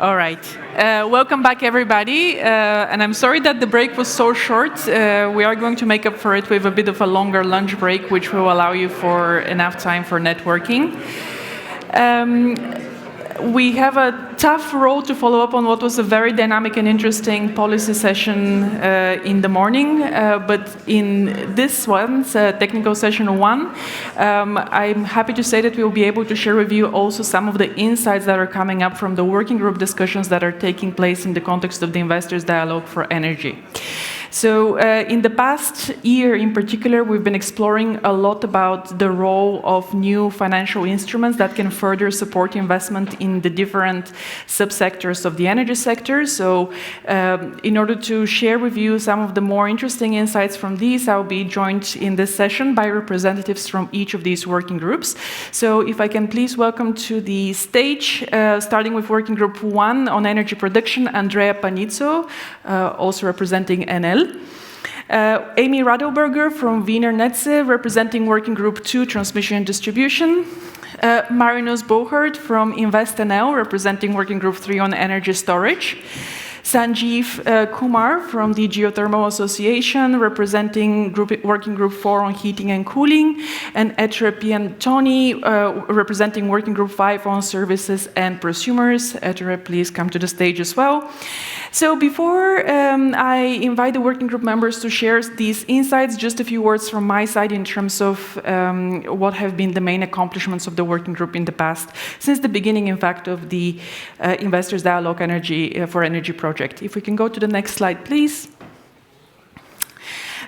All right. Welcome back, everybody. And I'm sorry that the break was so short. We are going to make up for it with a bit of a longer lunch break, which will allow you for enough time for networking. We have a tough road to follow up on what was a very dynamic and interesting policy session in the morning. But in this one, technical session 1, I'm happy to say that we'll be able to share with you also some of the insights that are coming up from the working group discussions that are taking place in the context of the Investors Dialogue for Energy. So in the past year in particular, we've been exploring a lot about the role of new financial instruments that can further support investment in the different subsectors of the energy sector. So in order to share with you some of the more interesting insights from these, I'll be joined in this session by representatives from each of these working groups. So if I can please welcome to the stage, starting with Working Group 1 on energy production, Andrea Panizzo, also representing NL. Amy Radlberger from Wiener Netze, representing Working Group 2, Transmission and Distribution. Marinus Boogert from Invest NL, representing Working Group 3 on Energy Storage. Sanjeev Kumar from the Geothermal Association, representing Working Group 4 on Heating and Cooling, and Ettore Piantoni, representing Working Group 5 on Services and Prosumers. Ettore, please come to the stage as well. So before I invite the working group members to share these insights, just a few words from my side in terms of what have been the main accomplishments of the working group in the past, since the beginning, in fact, of the Investors Dialogue for Energy project. If we can go to the next slide, please.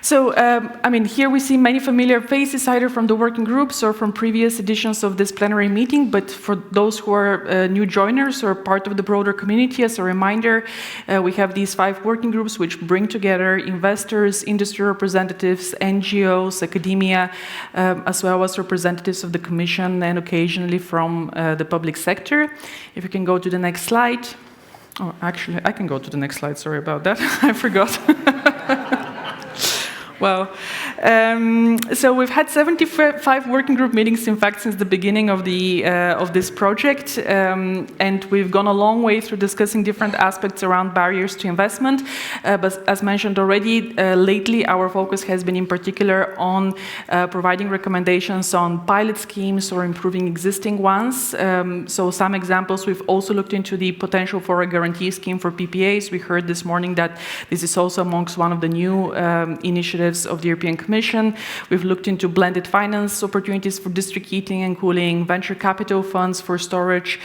So, here we see many familiar faces, either from the working groups or from previous editions of this plenary meeting, but for those who are new joiners or part of the broader community, as a reminder, we have these 5 working groups which bring together investors, industry representatives, NGOs, academia, as well as representatives of the Commission and occasionally from the public sector. If you can go to the next slide. Oh, actually, I can go to the next slide, sorry about that, I forgot. Well, so we've had 75 working group meetings, in fact, since the beginning of this project, and we've gone a long way through discussing different aspects around barriers to investment. But as mentioned already, lately our focus has been in particular on providing recommendations on pilot schemes or improving existing ones. So some examples, we've also looked into the potential for a guarantee scheme for PPAs. We heard this morning that this is also amongst one of the new initiatives of the European Commission. We've looked into blended finance opportunities for district heating and cooling, venture capital funds for storage,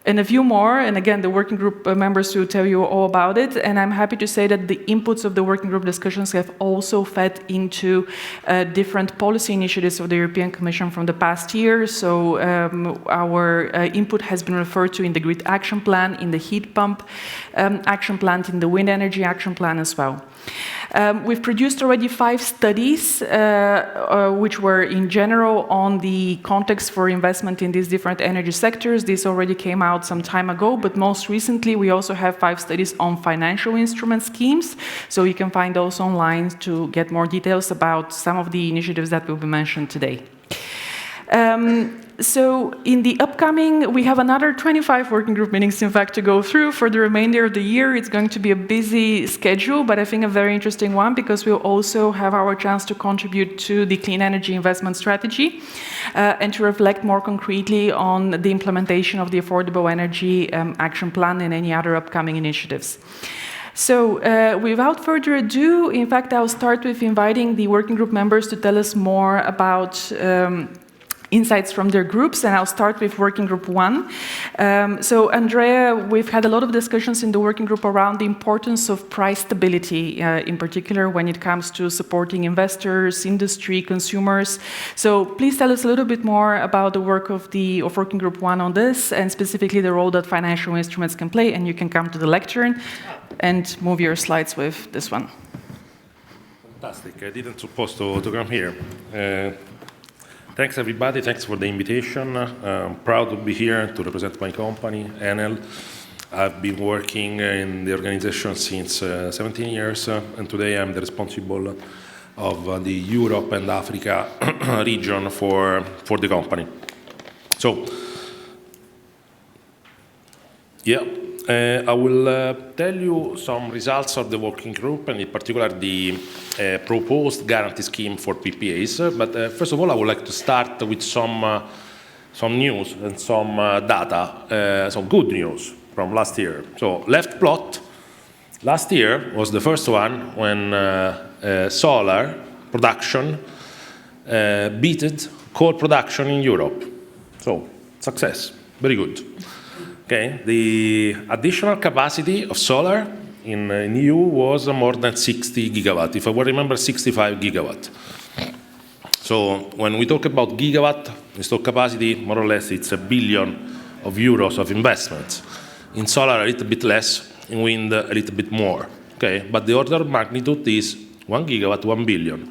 and a few more. And again, the working group members will tell you all about it. And I'm happy to say that the inputs of the working group discussions have also fed into different policy initiatives of the European Commission from the past year. So our input has been referred to in the Grid Action Plan, in the Heat Pump Action Plan, in the Wind Energy Action Plan as well. We've produced already 5 studies, which were in general on the context for investment in these different energy sectors. This already came out some time ago, but most recently we also have 5 studies on financial instrument schemes. So you can find those online to get more details about some of the initiatives that will be mentioned today. So in the upcoming, we have another 25 working group meetings, in fact, to go through for the remainder of the year. It's going to be a busy schedule, but I think a very interesting one, because we'll also have our chance to contribute to the clean energy investment strategy and to reflect more concretely on the implementation of the Affordable Energy Action Plan and any other upcoming initiatives. So without further ado, in fact, I'll start with inviting the working group members to tell us more about insights from their groups, and I'll start with Working Group 1. So Andrea, we've had a lot of discussions in the working group around the importance of price stability, in particular when it comes to supporting investors, industry, consumers. So please tell us a little bit more about the work of Working Group 1 on this, and specifically the role that financial instruments can play, and you can come to the lectern and move your slides with this one. Fantastic. I didn't supposed to come here. Thanks, everybody. Thanks for the invitation. I'm proud to be here to represent my company, NL. I've been working in the organization since 17 years, and today I'm the responsible of the Europe and Africa region for the company. So, Yeah, I will tell you some results of the working group, and in particular the proposed guarantee scheme for PPAs. But first of all, I would like to start with some news and some data, some good news from last year. So left plot, last year was the first one when solar production beat coal production in Europe. So success, very good. Okay, the additional capacity of solar in EU was more than 60 gigawatt. If I will remember, 65 gigawatt. So when we talk about gigawatt installed capacity, more or less it's €1 billion of investments. In solar, a little bit less. In wind, a little bit more. Okay, but the order of magnitude is 1 gigawatt, 1 billion.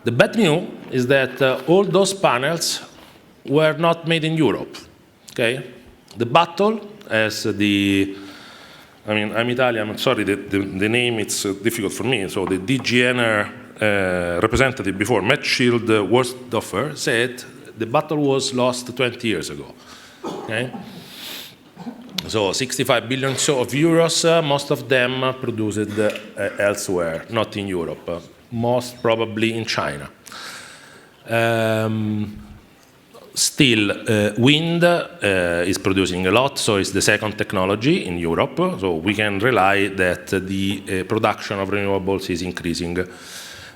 The bad news is that all those panels were not made in Europe. Okay. The battle, as I'm Italian, I'm sorry, the name, it's difficult for me. So the DG representative before, Matt Shield Worstdorfer, said the battle was lost 20 years ago. Okay? So 65 billion of euros, most of them produced elsewhere, not in Europe, most probably in China. Still, wind is producing a lot, so it's the second technology in Europe. So we can rely that the production of renewables is increasing.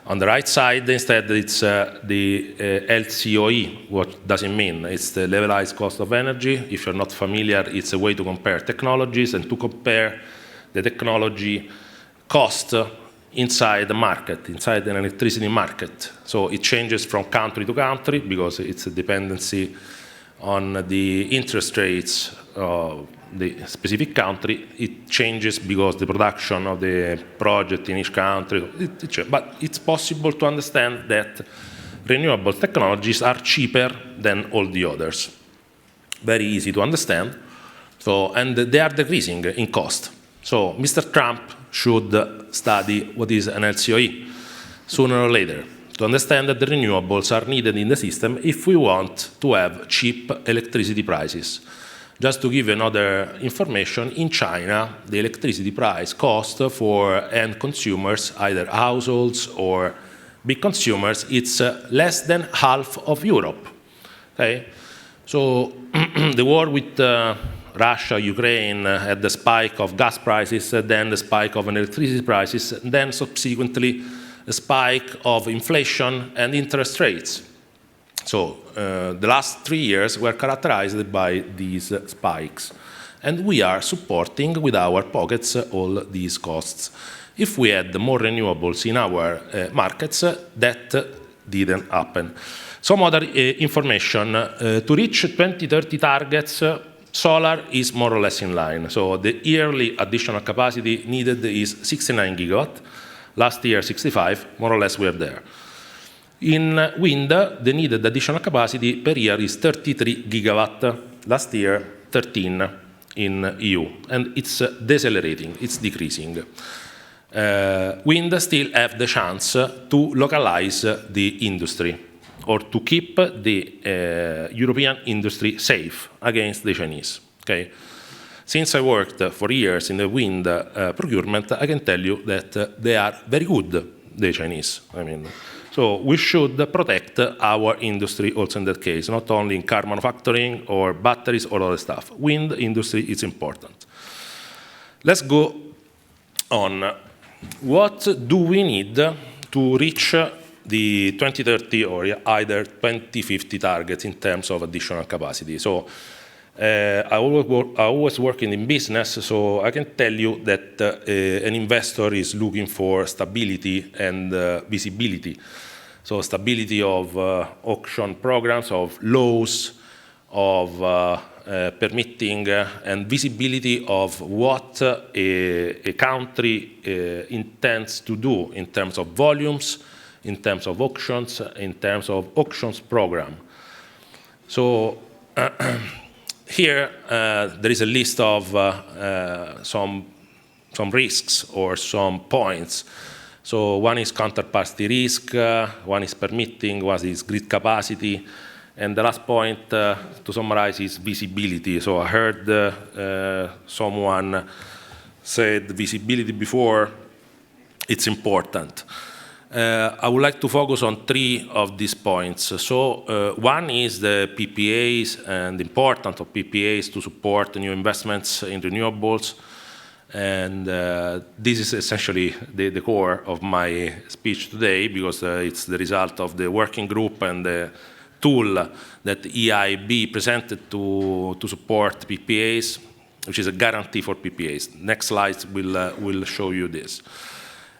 On the right side, instead, it's the LCOE. What does it mean? It's the levelized cost of energy. If you're not familiar, it's a way to compare technologies and to compare the technology cost inside the market, inside an electricity market. So it changes from country to country because it's a dependency on the interest rates of the specific country. It changes because the production of the project in each country. But it's possible to understand that renewable technologies are cheaper than all the others. Very easy to understand. So, and they are decreasing in cost. So Mr. Trump should study what is an LCOE sooner or later to understand that the renewables are needed in the system if we want to have cheap electricity prices. Just to give you another information, in China, the electricity price cost for end consumers, either households or big consumers, it's less than half of Europe. Okay? So the war with Russia, Ukraine had the spike of gas prices, then the spike of electricity prices, then subsequently a spike of inflation and interest rates. So the last 3 years were characterized by these spikes. And we are supporting with our pockets all these costs. If we had more renewables in our markets, that didn't happen. Some other information. To reach 2030 targets, solar is more or less in line. So the yearly additional capacity needed is 69 gigawatt. Last year, 65. More or less, we are there. In wind, the needed additional capacity per year is 33 gigawatt. Last year, 13 in EU. And it's decelerating. It's decreasing. Wind still have the chance to localize the industry, or to keep the European industry safe against the Chinese. Okay? Since I worked for years in the wind procurement, I can tell you that they are very good, the Chinese. So we should protect our industry also in that case, not only in car manufacturing or batteries or other stuff. Wind industry is important. Let's go on. What do we need to reach the 2030 or either 2050 targets in terms of additional capacity? So I always working in business, so I can tell you that an investor is looking for stability and visibility. So stability of auction programs, of laws, of permitting, and visibility of what a country intends to do in terms of volumes, in terms of auctions, in terms of auctions program. So here there is a list of some risks or some points. So one is counterparty risk, one is permitting, one is grid capacity, And the last point to summarize is visibility. So I heard someone said visibility before. It's important. I would like to focus on 3 of these points. So one is the PPAs and the importance of PPAs to support new investments in renewables. And this is essentially the core of my speech today, because it's the result of the working group and the tool that EIB presented to support PPAs, which is a guarantee for PPAs. Next slides will show you this.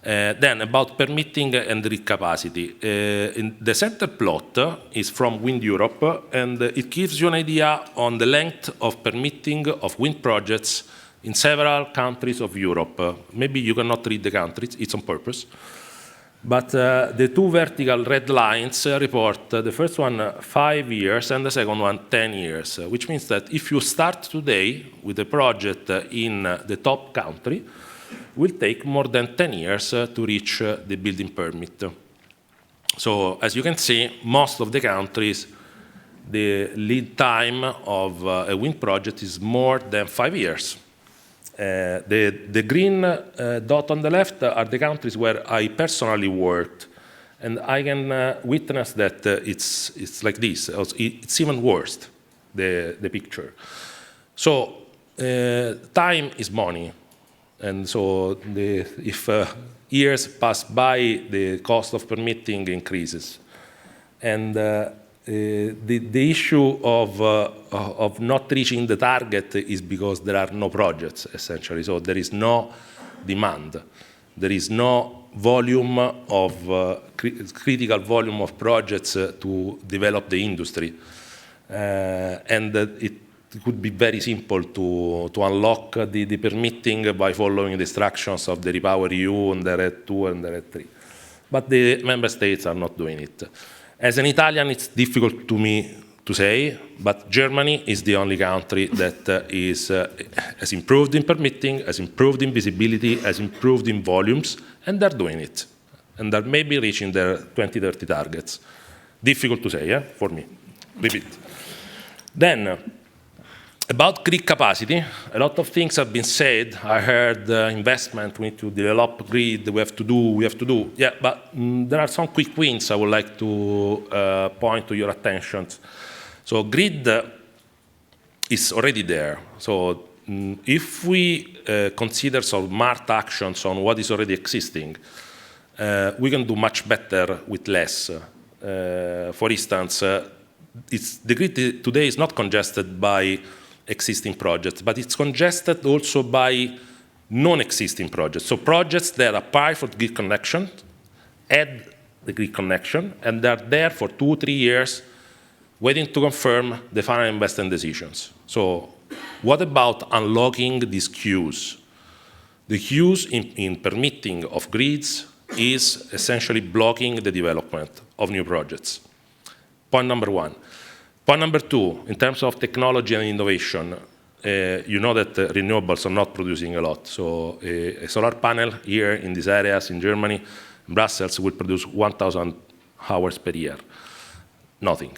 Then about permitting and grid capacity. In the center plot is from Wind Europe, and it gives you an idea on the length of permitting of wind projects in several countries of Europe. Maybe you cannot read the countries, it's on purpose. But the 2 vertical red lines report the first one 5 years and the second one 10 years, which means that if you start today with a project in the top country, it will take more than 10 years to reach the building permit. So as you can see, most of the countries, the lead time of a wind project is more than 5 years. The green dot on the left are the countries where I personally worked, and I can witness that it's like this. It's even worse, the picture. So time is money, and so if years pass by, the cost of permitting increases, and the issue of not reaching the target is because there are no projects, essentially. So there is no demand. There is no volume of, critical volume of projects to develop the industry. And it could be very simple to unlock the permitting by following the instructions of the REPowerEU and the RED 2 and the RED 3. But the member states are not doing it. As an Italian, it's difficult to me to say, but Germany is the only country that has improved in permitting, has improved in visibility, has improved in volumes, and they're doing it. And they're maybe reaching their 2030 targets. Difficult to say, for me. Repeat. Then, about grid capacity, a lot of things have been said. I heard investment, we need to develop grid, we have to do. Yeah, but there are some quick wins I would like to point to your attention. So grid is already there. So if we consider some smart actions on what is already existing, we can do much better with less. For instance, the grid today is not congested by existing projects, but it's congested also by non-existing projects. So projects that apply for grid connection, add the grid connection, and they're there for 2-3 years waiting to confirm the final investment decisions. So what about unlocking these queues? The queues in permitting of grids is essentially blocking the development of new projects. Point number 1. Point number 2, in terms of technology and innovation, you know that renewables are not producing a lot. So a solar panel here in these areas in Germany, Brussels, will produce 1,000 hours per year. Nothing,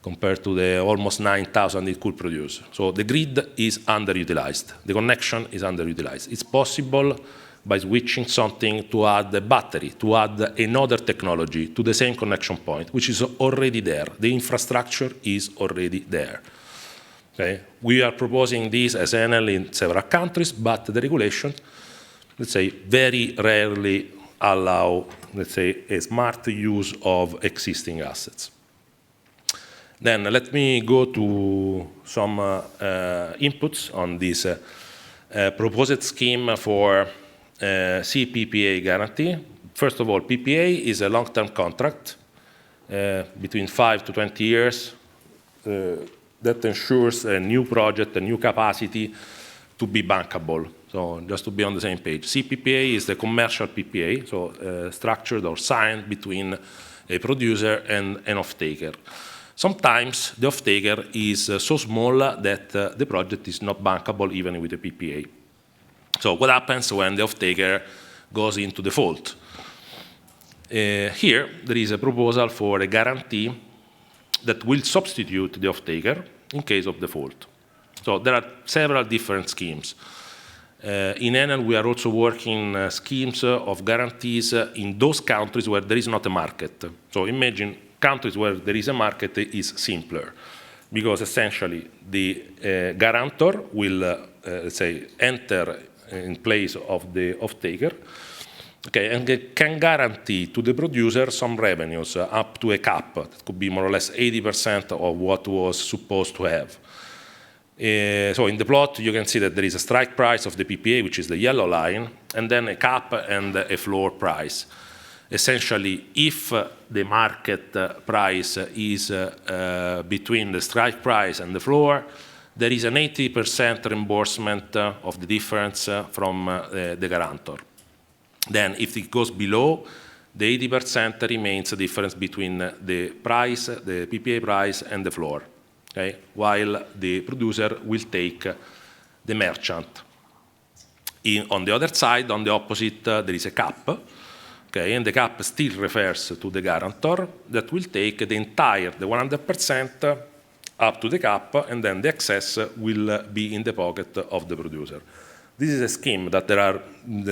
compared to the almost 9,000 it could produce. So the grid is underutilized. The connection is underutilized. It's possible by switching something to add a battery, to add another technology to the same connection point, which is already there. The infrastructure is already there. Okay? We are proposing this as Enel in several countries, but the regulation, let's say, very rarely allow, let's say, a smart use of existing assets. Then let me go to some inputs on this proposed scheme for CPPA guarantee. First of all, PPA is a long-term contract between 5 to 20 years that ensures a new project, a new capacity to be bankable. So just to be on the same page. CPPA is the commercial PPA, so structured or signed between a producer and an off-taker. Sometimes the off-taker is so small that the project is not bankable even with a PPA. So what happens when the off-taker goes into default? Here, there is a proposal for a guarantee that will substitute the off-taker in case of default. So there are several different schemes. In Enel, we are also working schemes of guarantees in those countries where there is not a market. So imagine countries where there is a market is simpler, because essentially the guarantor will, let's say, enter in place of the off-taker, okay, and can guarantee to the producer some revenues up to a cap. That could be more or less 80% of what was supposed to have. So in the plot, you can see that there is a strike price of the PPA, which is the yellow line, and then a cap and a floor price. Essentially, if the market price is between the strike price and the floor, there is an 80% reimbursement of the difference from the guarantor. Then, if it goes below, the 80% remains the difference between the price, the PPA price, and the floor. Okay, while the producer will take the merchant. On the other side, on the opposite, there is a cap, okay, and the cap still refers to the guarantor that will take the entire, the 100% up to the cap, and then the excess will be in the pocket of the producer. This is a scheme that there are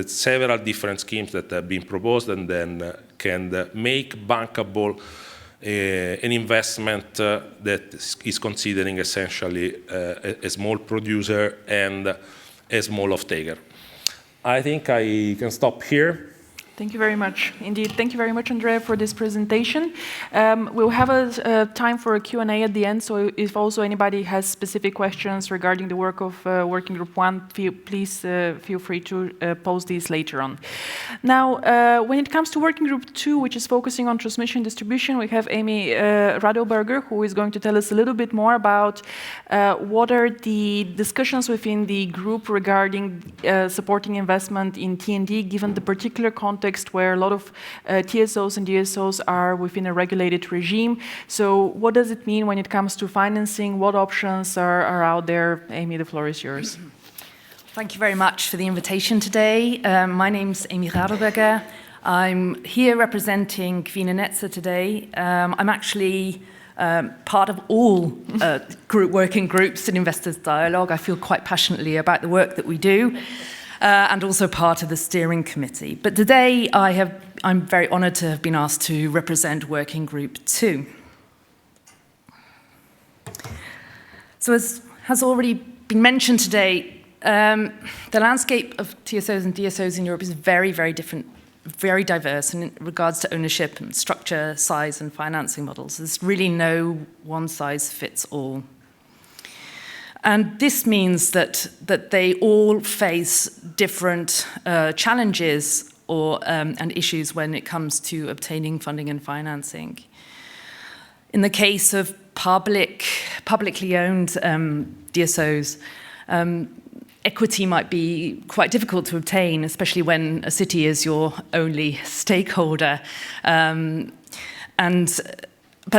several different schemes that have been proposed and then can make bankable an investment that is considering essentially a small producer and a small off-taker. I think I can stop here. Thank you very much. Indeed, thank you very much, Andrea, for this presentation. We'll have a time for a Q&A at the end, so if also anybody has specific questions regarding the work of Working Group 1, please feel free to pose these later on. Now, when it comes to Working Group 2, which is focusing on transmission distribution, we have Amy Radlberger, who is going to tell us a little bit more about what are the discussions within the group regarding supporting investment in T&D, given the particular context where a lot of TSOs and DSOs are within a regulated regime. So what does it mean when it comes to financing? What options are out there? Amy, the floor is yours. Thank you very much for the invitation today. My name's Amy Radlberger. I'm here representing Wiener Netze today. I'm actually part of all working groups and investors dialogue. I feel quite passionately about the work that we do. And also part of the steering committee. But today I'm very honoured to have been asked to represent Working Group 2. So as has already been mentioned today, the landscape of TSOs and DSOs in Europe is very, very different, very diverse in regards to ownership and structure, size and financing models. There's really no one size fits all. And this means that they all face different challenges and issues when it comes to obtaining funding and financing. In the case of publicly owned DSOs, equity might be quite difficult to obtain, especially when a city is your only stakeholder. But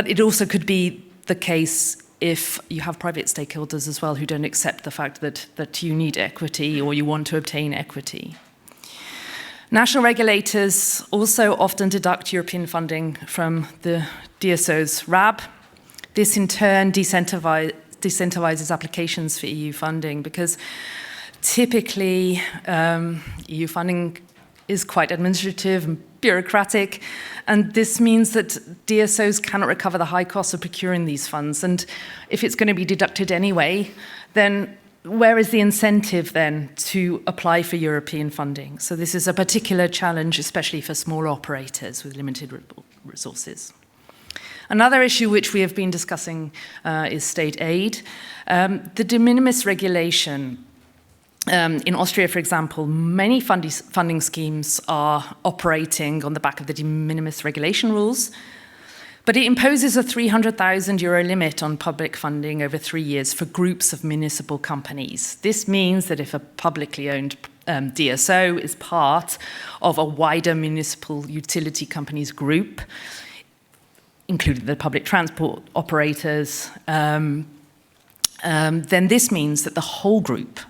it also could be the case if you have private stakeholders as well who don't accept the fact that you need equity or you want to obtain equity. National regulators also often deduct European funding from the DSO's RAB. This in turn disincentivizes applications for EU funding because typically EU funding is quite administrative and bureaucratic, and this means that DSOs cannot recover the high costs of procuring these funds. And if it's going to be deducted anyway, then where is the incentive then to apply for European funding? So this is a particular challenge, especially for small operators with limited resources. Another issue which we have been discussing is state aid. The de minimis regulation. In Austria, for example, many funding schemes are operating on the back of the de minimis regulation rules, but it imposes a 300,000 euro limit on public funding over 3 years for groups of municipal companies. This means that if a publicly owned DSO is part of a wider municipal utility companies group, including the public transport operators, then this means that the whole group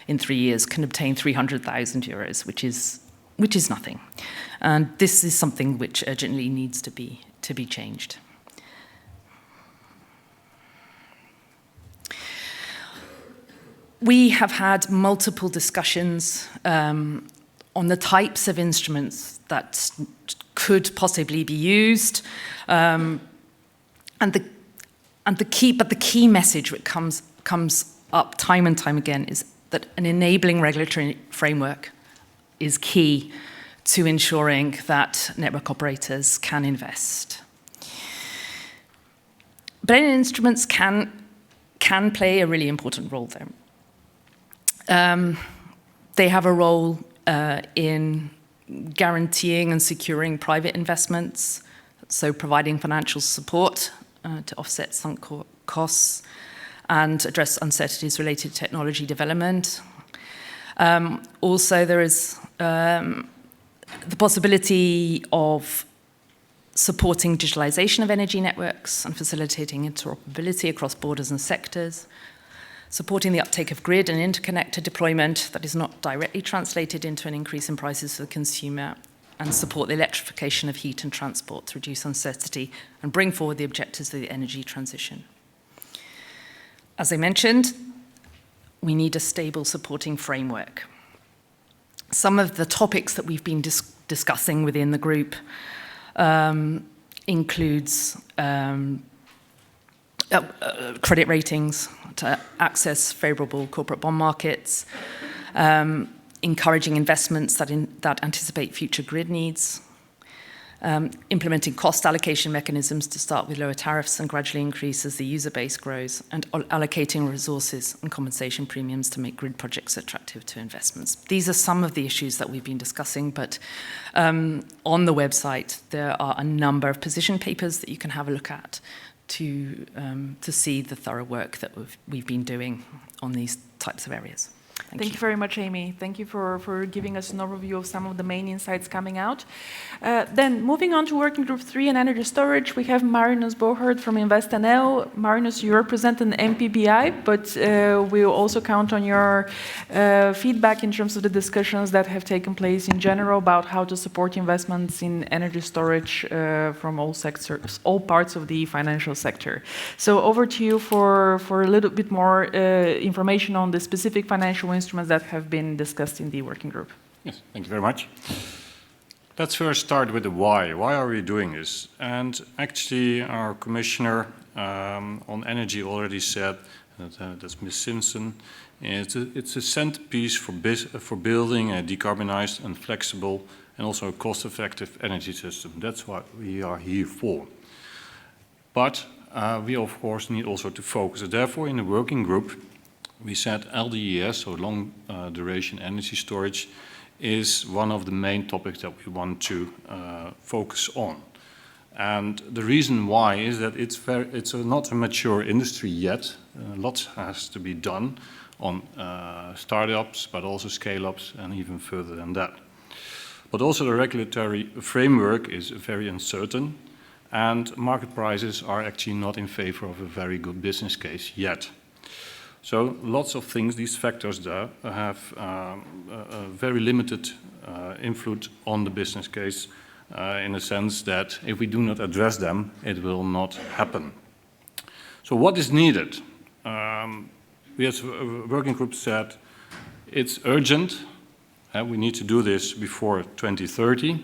in 3 years can obtain 300,000 euros, which is nothing. And this is something which urgently needs to be changed. We have had multiple discussions on the types of instruments that could possibly be used, and the key message that comes up time and time again is that an enabling regulatory framework is key to ensuring that network operators can invest. Blended instruments can play a really important role there. They have a role in guaranteeing and securing private investments, so providing financial support to offset sunk costs and address uncertainties related to technology development. Also, there is the possibility of supporting digitalization of energy networks and facilitating interoperability across borders and sectors, supporting the uptake of grid and interconnector deployment that is not directly translated into an increase in prices for the consumer, and support the electrification of heat and transport to reduce uncertainty and bring forward the objectives of the energy transition. As I mentioned, we need a stable supporting framework. Some of the topics that we've been discussing within the group includes credit ratings to access favorable corporate bond markets, encouraging investments that anticipate future grid needs, implementing cost allocation mechanisms to start with lower tariffs and gradually increase as the user base grows, and allocating resources and compensation premiums to make grid projects attractive to investments. These are some of the issues that we've been discussing, but on the website there are a number of position papers that you can have a look at to see the thorough work that we've been doing on these types of areas. Thank you very much, Amy. Thank you for giving us an overview of some of the main insights coming out. Then moving on to Working Group 3 and Energy Storage, we have Marinus Boogert from InvestNL. Marinus, you represent an MPBI, but we'll also count on your feedback in terms of the discussions that have taken place in general about how to support investments in energy storage from all sectors, all parts of the financial sector. So over to you for a little bit more information on the specific financial instruments that have been discussed in the working group. Yes, thank you very much. Let's first start with the why. Why are we doing this? And actually, our commissioner on energy already said, that's Ms. Simpson, it's a centerpiece for building a decarbonized and flexible and also a cost-effective energy system. That's what we are here for. But we, of course, need also to focus. Therefore, in the working group, we said LDES, so long duration energy storage, is one of the main topics that we want to focus on. And the reason why is that it's not a mature industry yet. Lots has to be done on startups, but also scale-ups, and even further than that. But also the regulatory framework is very uncertain, and market prices are actually not in favor of a very good business case yet. So lots of things, these factors there, have a very limited influence on the business case in the sense that if we do not address them, it will not happen. So what is needed? We as a working group said it's urgent. We need to do this before 2030.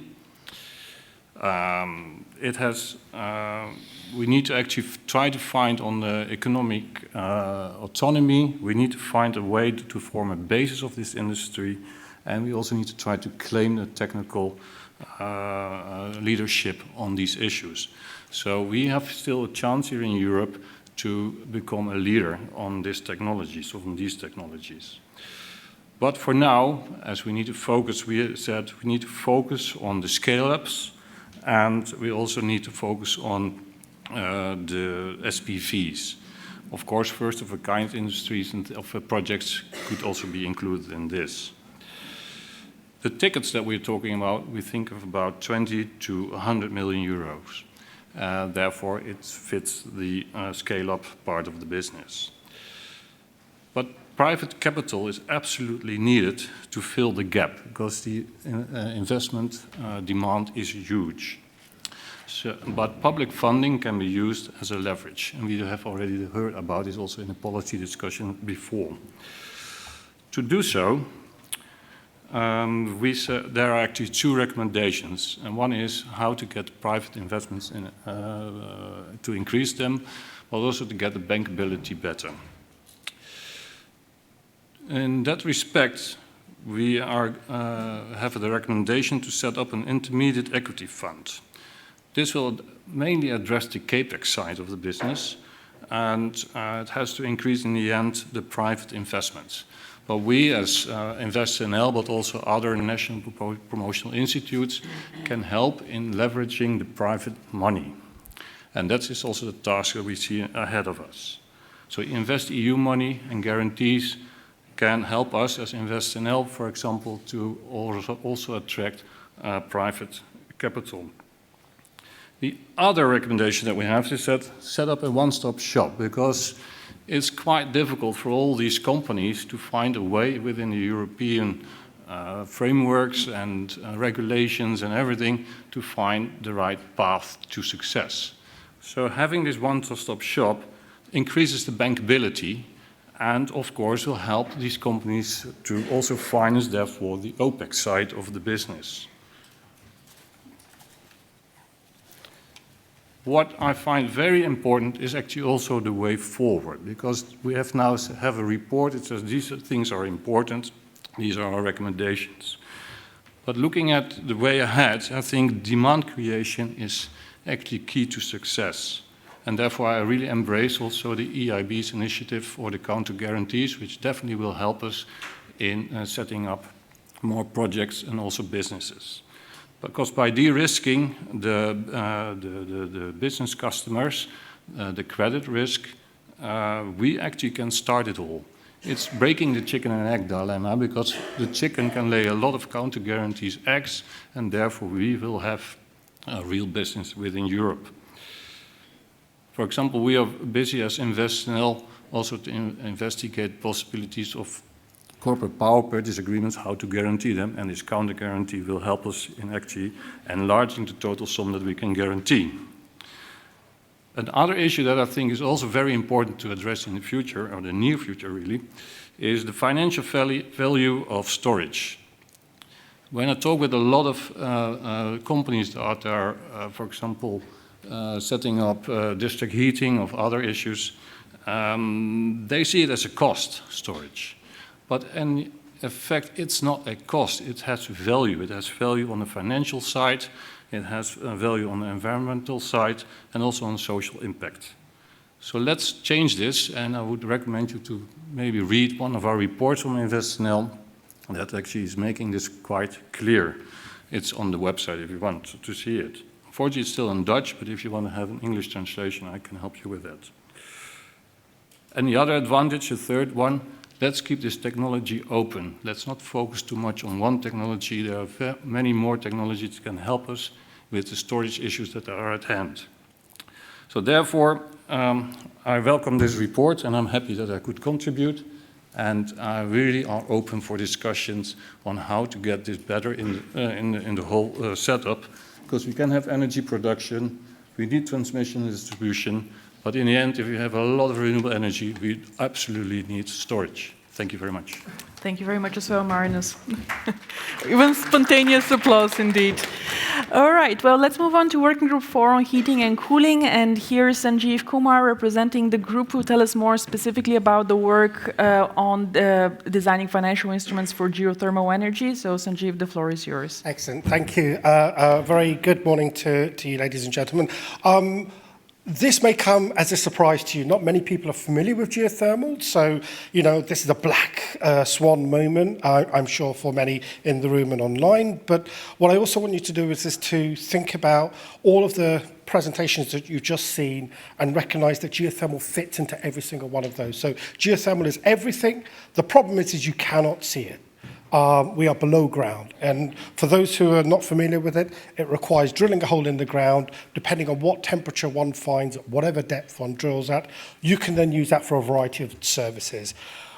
We need to actually try to find on the economic autonomy, we need to find a way to form a basis of this industry, and we also need to try to claim the technical leadership on these issues. So we have still a chance here in Europe to become a leader on this technology, so on these technologies. But for now, as we need to focus, we said we need to focus on the scale-ups, and we also need to focus on the SPVs. Of course, first-of-a-kind industries and projects could also be included in this. The tickets that we're talking about, we think of about 20 to 100 million euros. Therefore, it fits the scale-up part of the business. But private capital is absolutely needed to fill the gap because the investment demand is huge. So, but public funding can be used as a leverage, and we have already heard about this also in the policy discussion before. To do so, there are actually two recommendations, and one is how to get private investments in, to increase them, but also to get the bankability better. In that respect, we have the recommendation to set up an intermediate equity fund. This will mainly address the capex side of the business, and it has to increase in the end the private investments. But we as InvestNL, but also other national promotional institutes, can help in leveraging the private money. And that is also the task that we see ahead of us. So InvestEU money and guarantees can help us as InvestNL, for example, to also attract private capital. The other recommendation that we have is that set up a one-stop shop, because it's quite difficult for all these companies to find a way within the European frameworks and regulations and everything to find the right path to success. So having this one-stop shop increases the bankability and, of course, will help these companies to also finance, therefore, the OPEX side of the business. What I find very important is actually also the way forward, because we have now have a report that says these things are important, these are our recommendations. But looking at the way ahead, I think demand creation is actually key to success. And therefore I really embrace also the EIB's initiative for the counter guarantees, which definitely will help us in setting up more projects and also businesses. Because by de-risking the business customers, the credit risk, we actually can start it all. It's breaking the chicken and egg dilemma, because the chicken can lay a lot of counter guarantees eggs, and therefore we will have a real business within Europe. For example, we are busy as InvestNL also to investigate possibilities of corporate power purchase agreements, how to guarantee them, and this counter guarantee will help us in actually enlarging the total sum that we can guarantee. Another issue that I think is also very important to address in the future, or the near future really, is the financial value of storage. When I talk with a lot of companies that are, for example, setting up district heating of other issues, they see it as a cost, storage. But in effect, it's not a cost, it has value. It has value on the financial side, it has value on the environmental side, and also on social impact. So let's change this, and I would recommend you to maybe read one of our reports on InvestNL that actually is making this quite clear. It's on the website if you want to see it. Unfortunately, it's still in Dutch, but if you want to have an English translation, I can help you with that. And the other advantage, the third one, let's keep this technology open. Let's not focus too much on one technology. There are many more technologies that can help us with the storage issues that are at hand. So therefore, I welcome this report, and I'm happy that I could contribute. And I really are open for discussions on how to get this better in the whole setup, because we can have energy production, we need transmission and distribution, but in the end, if you have a lot of renewable energy, we absolutely need storage. Thank you very much. Thank you very much as well, Marinus. Even spontaneous applause, indeed. All right, well, let's move on to Working Group 4 on heating and cooling. And here is Sanjeev Kumar representing the group who tell us more specifically about the work on designing financial instruments for geothermal energy. So, Sanjeev, the floor is yours. Excellent, thank you. Very good morning to you, ladies and gentlemen. This may come as a surprise to you. Not many people are familiar with geothermal, so, you know, this is a black swan moment, I'm sure, for many in the room and online. But what I also want you to do is to think about all of the presentations that you've just seen and recognize that geothermal fits into every single one of those. So geothermal is everything. The problem is you cannot see it. We are below ground, and for those who are not familiar with it, it requires drilling a hole in the ground. Depending on what temperature one finds, at whatever depth one drills at, you can then use that for a variety of services.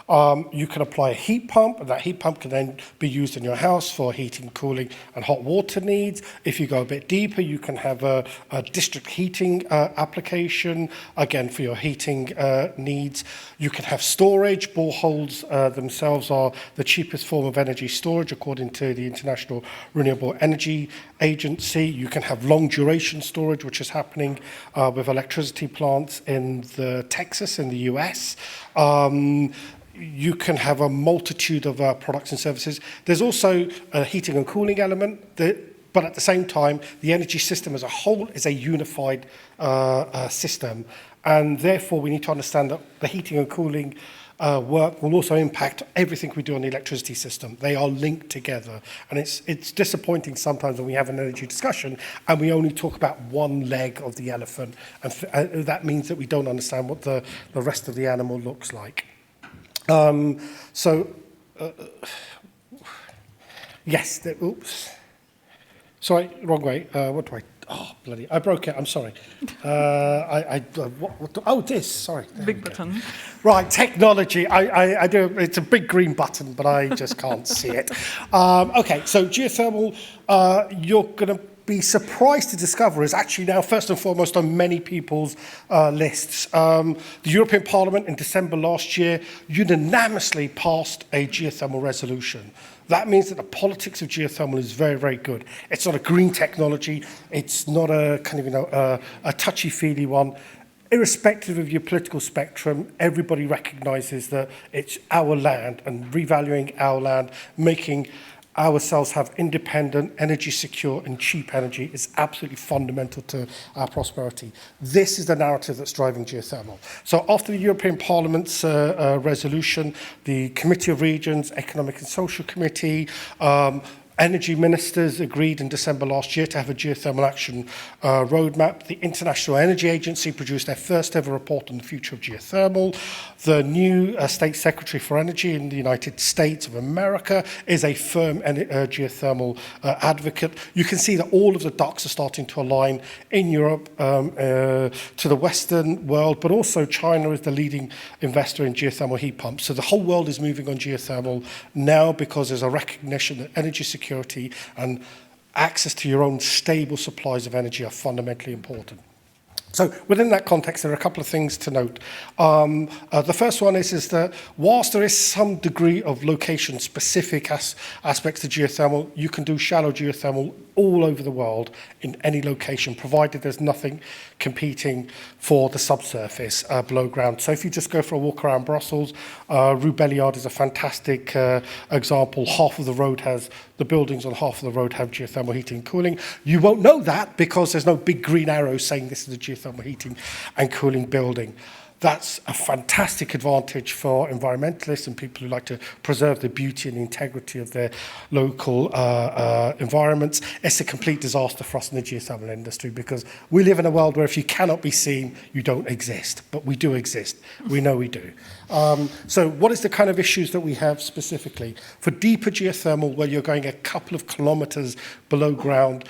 You can apply a heat pump, and that heat pump can then be used in your house for heating, cooling, and hot water needs. If you go a bit deeper, you can have a district heating application, again, for your heating needs. You can have storage. Boreholes themselves are the cheapest form of energy storage, according to the International Renewable Energy Agency. You can have long duration storage, which is happening with electricity plants in Texas in the US. You can have a multitude of products and services. There's also a heating and cooling element, but at the same time, the energy system as a whole is a unified system. And therefore, we need to understand that the heating and cooling work will also impact everything we do on the electricity system. They are linked together. And it's disappointing sometimes when we have an energy discussion and we only talk about one leg of the elephant. And that means that we don't understand what the rest of the animal looks like. Yes, oops. Sorry, wrong way. What do I... Oh, bloody... I broke it. I'm sorry. This. Sorry. Big button. Right, technology. I do... It's a big green button, but I just can't see it. Okay, so geothermal, you're going to be surprised to discover is actually now first and foremost on many people's lists. The European Parliament in December last year unanimously passed a geothermal resolution. That means that the politics of geothermal is very, very good. It's not a green technology. It's not a kind of, a touchy-feely one. Irrespective of your political spectrum, everybody recognizes that it's our land, and revaluing our land, making ourselves have independent, energy secure and cheap energy is absolutely fundamental to our prosperity. This is the narrative that's driving geothermal. So after the European Parliament's resolution, the Committee of Regions, Economic and Social Committee, energy ministers agreed in December last year to have a geothermal action roadmap. The International Energy Agency produced their first ever report on the future of geothermal. The new State Secretary for Energy in the United States of America is a firm geothermal advocate. You can see that all of the ducks are starting to align in Europe to the Western world, but also China is the leading investor in geothermal heat pumps. So the whole world is moving on geothermal now because there's a recognition that energy security and access to your own stable supplies of energy are fundamentally important. So within that context, there are a couple of things to note. The first one is that whilst there is some degree of location-specific aspects to geothermal, you can do shallow geothermal all over the world in any location, provided there's nothing competing for the subsurface below ground. So if you just go for a walk around Brussels, Rue Belliard is a fantastic example. The buildings on half of the road have geothermal heating and cooling. You won't know that because there's no big green arrow saying this is a geothermal heating and cooling building. That's a fantastic advantage for environmentalists and people who like to preserve the beauty and the integrity of their local environments. It's a complete disaster for us in the geothermal industry because we live in a world where if you cannot be seen, you don't exist. But we do exist. We know we do. So what is the kind of issues that we have specifically? For deeper geothermal, where you're going a couple of kilometers below ground,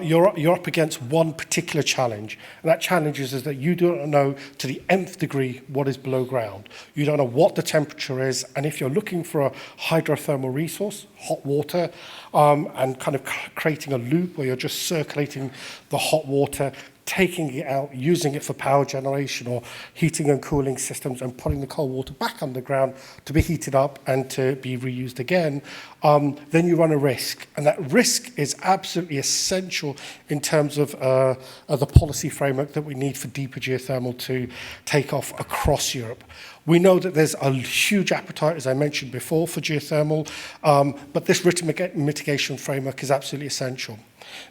you're up against one particular challenge. And that challenge is that you don't know to the nth degree what is below ground. You don't know what the temperature is. And if you're looking for a hydrothermal resource, hot water, and kind of creating a loop where you're just circulating the hot water, taking it out, using it for power generation or heating and cooling systems and putting the cold water back underground to be heated up and to be reused again, then you run a risk. And that risk is absolutely essential in terms of the policy framework that we need for deeper geothermal to take off across Europe. We know that there's a huge appetite, as I mentioned before, for geothermal, but this written mitigation framework is absolutely essential.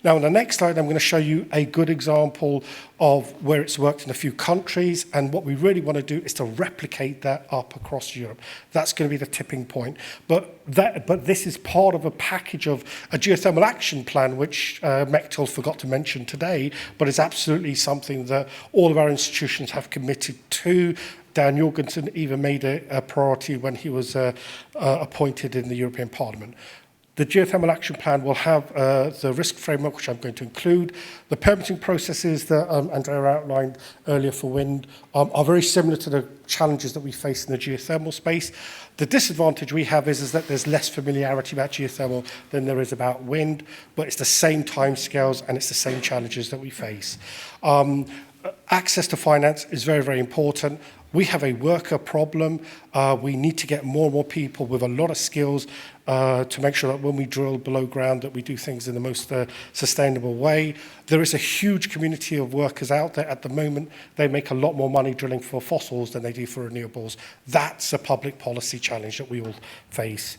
Now, on the next slide, I'm going to show you a good example of where it's worked in a few countries, and what we really want to do is to replicate that up across Europe. That's going to be the tipping point. But this is part of a package of a geothermal action plan, which Mechtel forgot to mention today, but it's absolutely something that all of our institutions have committed to. Dan Jorgensen even made it a priority when he was appointed in the European Parliament. The geothermal action plan will have the risk framework, which I'm going to include. The permitting processes that Andrea outlined earlier for wind are very similar to the challenges that we face in the geothermal space. The disadvantage we have is that there's less familiarity about geothermal than there is about wind, but it's the same timescales and it's the same challenges that we face. Access to finance is very, very important. We have a worker problem. We need to get more and more people with a lot of skills to make sure that when we drill below ground that we do things in the most sustainable way. There is a huge community of workers out there at the moment. They make a lot more money drilling for fossils than they do for renewables. That's a public policy challenge that we all face.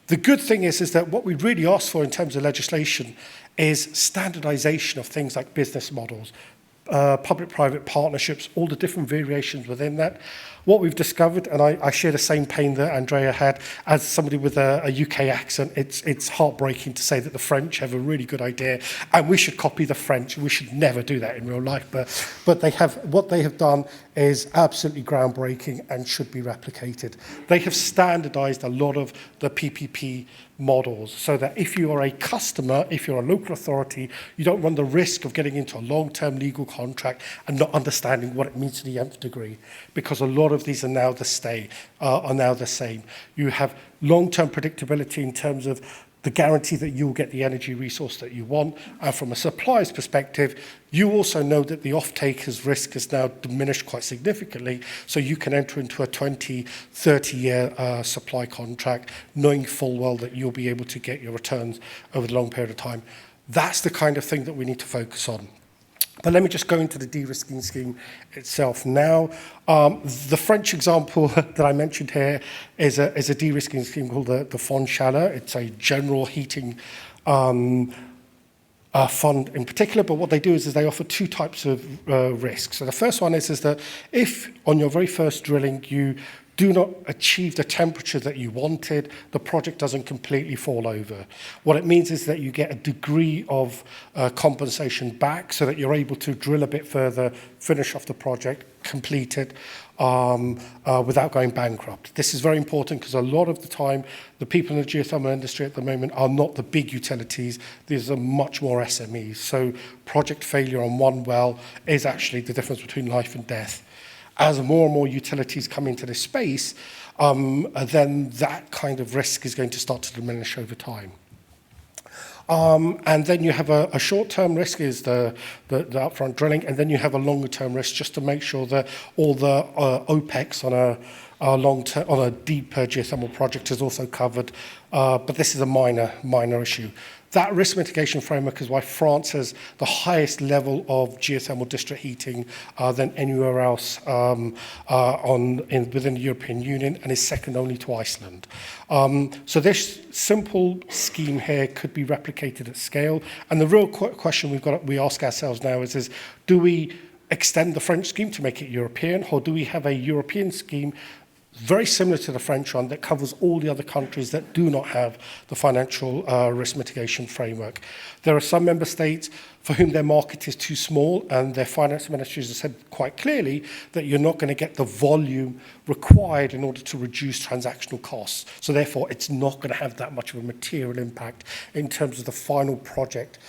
The good thing is that what we really ask for in terms of legislation is standardization of things like business models, public-private partnerships, all the different variations within that. What we've discovered, and I share the same pain that Andrea had, as somebody with a UK accent, it's heartbreaking to say that the French have a really good idea and we should copy the French. We should never do that in real life, but what they have done is absolutely groundbreaking and should be replicated. They have standardized a lot of the PPP models so that if you are a customer, if you're a local authority, you don't run the risk of getting into a long-term legal contract and not understanding what it means to the nth degree, because a lot of these are now the same. You have long-term predictability in terms of the guarantee that you'll get the energy resource that you want. And from a supplier's perspective, you also know that the off-taker's risk has now diminished quite significantly, so you can enter into a 20, 30-year supply contract, knowing full well that you'll be able to get your returns over the long period of time. That's the kind of thing that we need to focus on. But let me just go into the de-risking scheme itself now. The French example that I mentioned here is a de-risking scheme called the Fond Chaleur. It's a general heating fund in particular, but what they do is they offer two types of risks. So the first one is that if on your very first drilling you do not achieve the temperature that you wanted, the project doesn't completely fall over. What it means is that you get a degree of compensation back so that you're able to drill a bit further, finish off the project, complete it without going bankrupt. This is very important because a lot of the time, the people in the geothermal industry at the moment are not the big utilities. These are much more SMEs. So project failure on one well is actually the difference between life and death. As more and more utilities come into this space, then that kind of risk is going to start to diminish over time. And then you have a short-term risk is the upfront drilling, and then you have a longer-term risk just to make sure that all the OPEX on a deep geothermal project is also covered. But this is a minor issue. That risk mitigation framework is why France has the highest level of geothermal district heating than anywhere else within the European Union, and is second only to Iceland. So this simple scheme here could be replicated at scale. And the real question we ask ourselves now is do we extend the French scheme to make it European, or do we have a European scheme very similar to the French one that covers all the other countries that do not have the financial risk mitigation framework? There are some member states for whom their market is too small, and their finance ministries have said quite clearly that you're not going to get the volume required in order to reduce transactional costs. So therefore, it's not going to have that much of a material impact in terms of the final project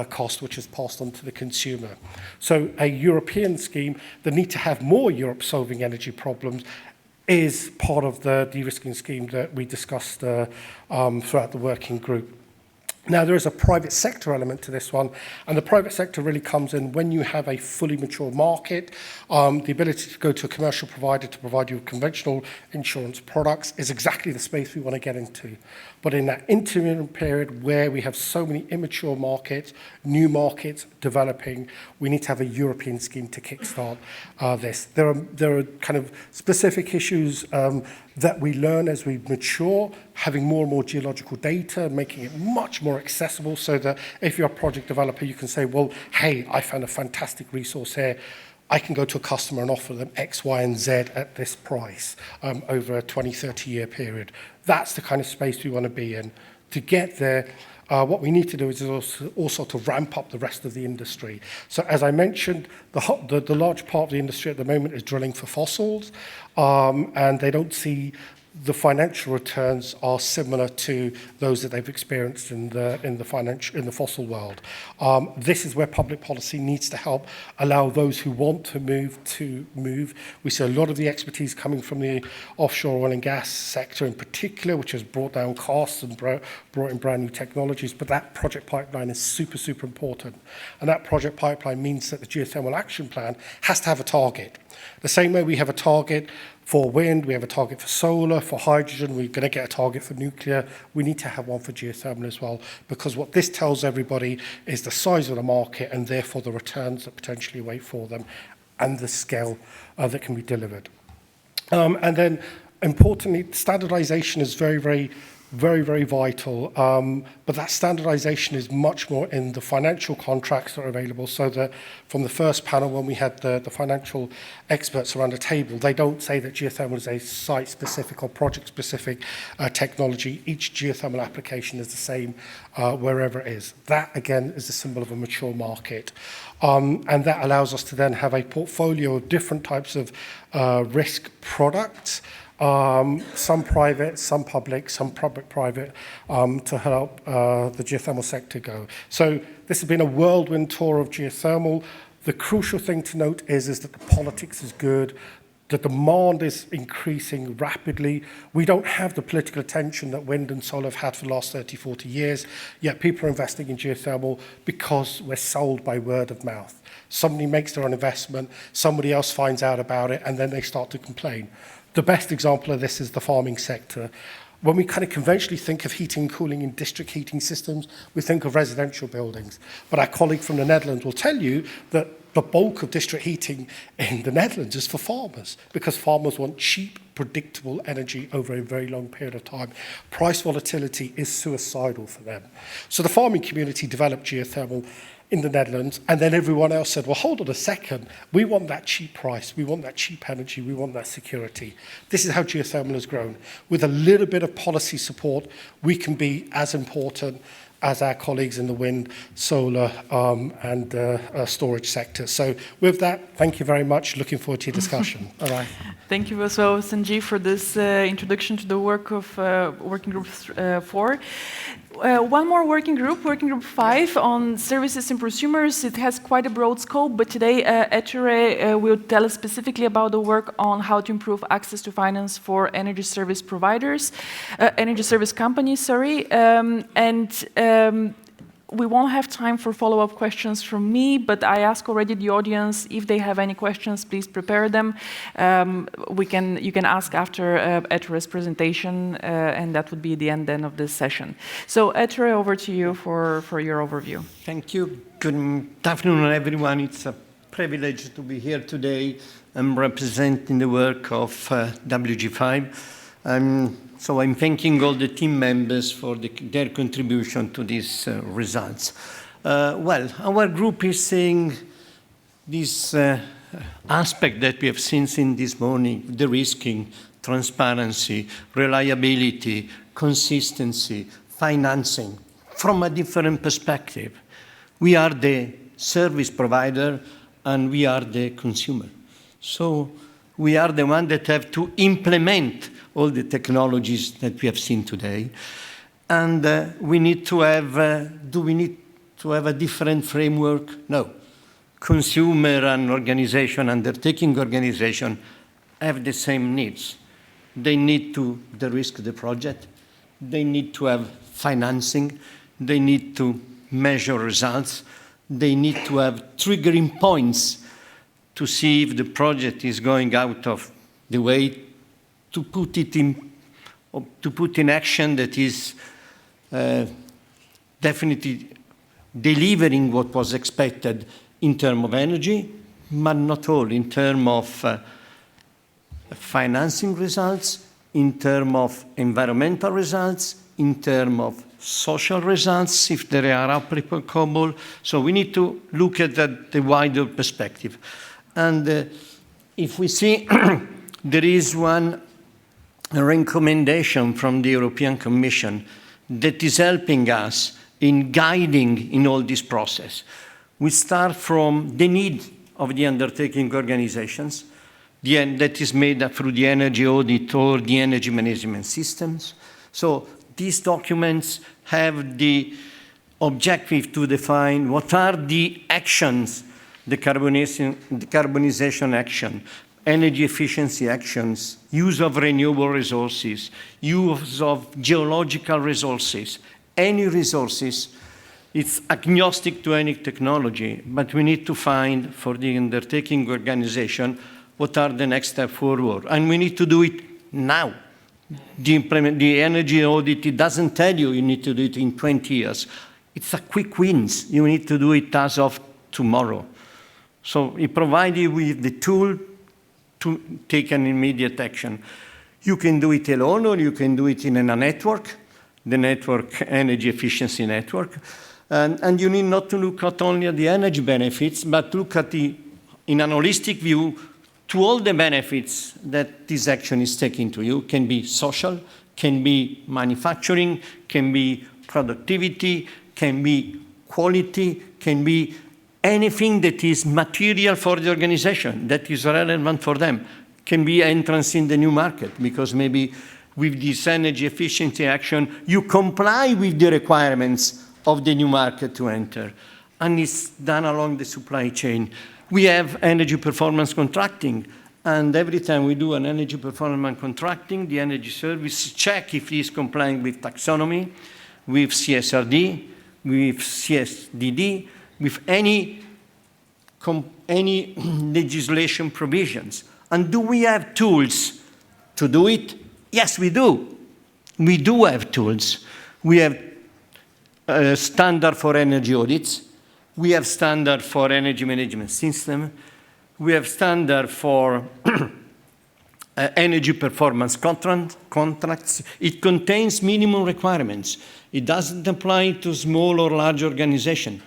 cost, which is passed on to the consumer. So a European scheme, the need to have more Europe solving energy problems, is part of the de-risking scheme that we discussed throughout the working group. Now, there is a private sector element to this one, and the private sector really comes in when you have a fully mature market. The ability to go to a commercial provider to provide you with conventional insurance products is exactly the space we want to get into. But in that interim period where we have so many immature markets, new markets developing, we need to have a European scheme to kickstart this. There are kind of specific issues that we learn as we mature, having more and more geological data, making it much more accessible so that if you're a project developer, you can say, well, hey, I found a fantastic resource here. I can go to a customer and offer them X, Y, and Z at this price over a 20, 30-year period. That's the kind of space we want to be in. To get there, what we need to do is also to ramp up the rest of the industry. So as I mentioned, the large part of the industry at the moment is drilling for fossils, and they don't see the financial returns are similar to those that they've experienced in the fossil world. This is where public policy needs to help allow those who want to move. We see a lot of the expertise coming from the offshore oil and gas sector in particular, which has brought down costs and brought in brand new technologies. But that project pipeline is super, super important. And that project pipeline means that the geothermal action plan has to have a target. The same way we have a target for wind, we have a target for solar, for hydrogen, we're going to get a target for nuclear. We need to have one for geothermal as well, because what this tells everybody is the size of the market and therefore the returns that potentially wait for them and the scale that can be delivered. And then, importantly, standardization is very, very vital, but that standardization is much more in the financial contracts that are available, so that from the first panel when we had the financial experts around the table, they don't say that geothermal is a site-specific or project-specific technology. Each geothermal application is the same wherever it is. That, again, is a symbol of a mature market. And that allows us to then have a portfolio of different types of risk products, some private, some public, some public-private, to help the geothermal sector go. So this has been a whirlwind tour of geothermal. The crucial thing to note is that the politics is good. The demand is increasing rapidly. We don't have the political attention that wind and solar have had for the last 30, 40 years, yet people are investing in geothermal because we're sold by word of mouth. Somebody makes their own investment, somebody else finds out about it, and then they start to complain. The best example of this is the farming sector. When we kind of conventionally think of heating and cooling in district heating systems, we think of residential buildings. But our colleague from the Netherlands will tell you that the bulk of district heating in the Netherlands is for farmers, because farmers want cheap, predictable energy over a very long period of time. Price volatility is suicidal for them. So the farming community developed geothermal in the Netherlands, and then everyone else said, well, hold on a second, we want that cheap price, we want that cheap energy, we want that security. This is how geothermal has grown. With a little bit of policy support, we can be as important as our colleagues in the wind, solar, and storage sector. So with that, thank you very much. Looking forward to your discussion. All right. Thank you also, Sanjeev, for this introduction to the work of Working Group 4. One more working group 5, on services and prosumers. It has quite a broad scope, but today Ettore will tell us specifically about the work on how to improve access to finance for energy service providers, energy service companies, we won't have time for follow-up questions from me, but I ask already the audience, if they have any questions, please prepare them. You can ask after Ettore's presentation, and that would be the end then of this session. So Ettore, over to you for your overview. Thank you. Good afternoon, everyone. It's a privilege to be here today. I'm representing the work of WG5. So I'm thanking all the team members for their contribution to these results. Well, our group is seeing this aspect that we have seen this morning: de-risking, transparency, reliability, consistency, financing, from a different perspective. We are the service provider and we are the consumer. So we are the one that have to implement all the technologies that we have seen today. And we need to have, do we need to have a different framework? No. Consumer and organization, undertaking organization, have the same needs. They need to de-risk the project. They need to have financing. They need to measure results. They need to have triggering points to see if the project is going out of the way, to put in action that is definitely delivering what was expected in terms of energy, but not all, in terms of financing results, in terms of environmental results, in terms of social results, if they are applicable. So we need to look at the wider perspective. And if we see there is one recommendation from the European Commission that is helping us in guiding in all this process. We start from the need of the undertaking organizations. that is made through the energy audit or the energy management systems. So these documents have the objective to define what are the actions, decarbonization action, energy efficiency actions, use of renewable resources, use of geological resources, any resources. It's agnostic to any technology, but we need to find for the undertaking organization what are the next steps forward. And we need to do it now. The energy audit, it doesn't tell you need to do it in 20 years. It's a quick wins. You need to do it as of tomorrow. So it provides you with the tool to take an immediate action. You can do it alone or you can do it in a network, the network energy efficiency network. And you need not to look not only at the energy benefits, but look at in an holistic view to all the benefits that this action is taking to you. Can be social, can be manufacturing, can be productivity, can be quality, can be anything that is material for the organization, that is relevant for them. Can be entrance in the new market, because maybe with this energy efficiency action, you comply with the requirements of the new market to enter. And it's done along the supply chain. We have energy performance contracting. And every time we do an energy performance contracting, the energy service check if it is complying with taxonomy, with CSRD, with CSDD, with any legislation provisions. And do we have tools to do it? Yes, we do. We do have tools. We have a standard for energy audits. We have standard for energy management system. We have standard for energy performance contracts. It contains minimum requirements. It doesn't apply to small or large organization.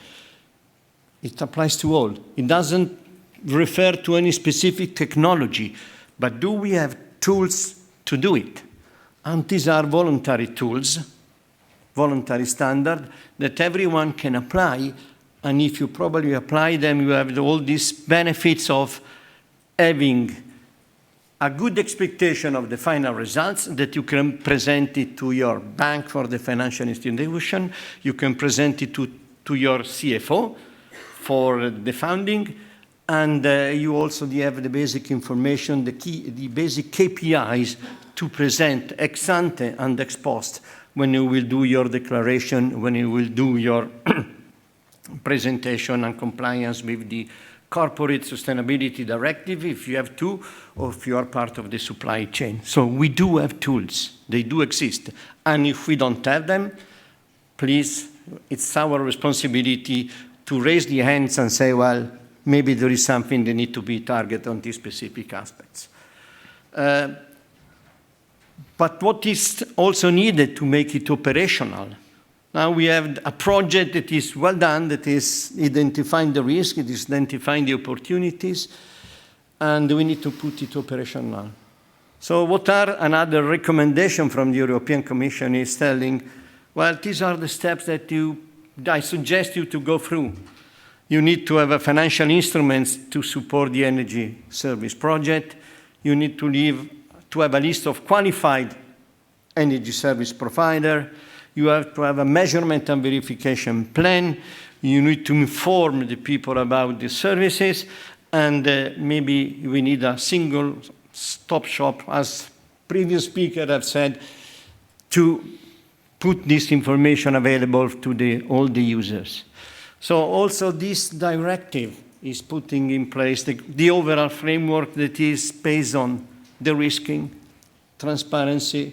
It applies to all. It doesn't refer to any specific technology, but do we have tools to do it? And these are voluntary tools, voluntary standard that everyone can apply. And if you probably apply them, you have all these benefits of having a good expectation of the final results, that you can present it to your bank for the financial institution, you can present it to your CFO for the funding, and you also have the basic information, the basic KPIs to present ex ante and ex post when you will do your declaration, when you will do your presentation and compliance with the Corporate Sustainability Directive, if you have to, or if you are part of the supply chain. So we do have tools. They do exist. And if we don't have them, please, it's our responsibility to raise the hands and say, well, maybe there is something that needs to be targeted on these specific aspects. But what is also needed to make it operational? Now we have a project that is well done, that is identifying the risk, it is identifying the opportunities, and we need to put it operational. So what are another recommendation from the European Commission is telling, well, these are the steps that I suggest you to go through. You need to have a financial instruments to support the energy service project. You need to have a list of qualified energy service provider. You have to have a measurement and verification plan. You need to inform the people about the services. And maybe we need a single stop shop, as previous speakers have said, to put this information available to all the users. So also this directive is putting in place the overall framework that is based on de-risking, transparency,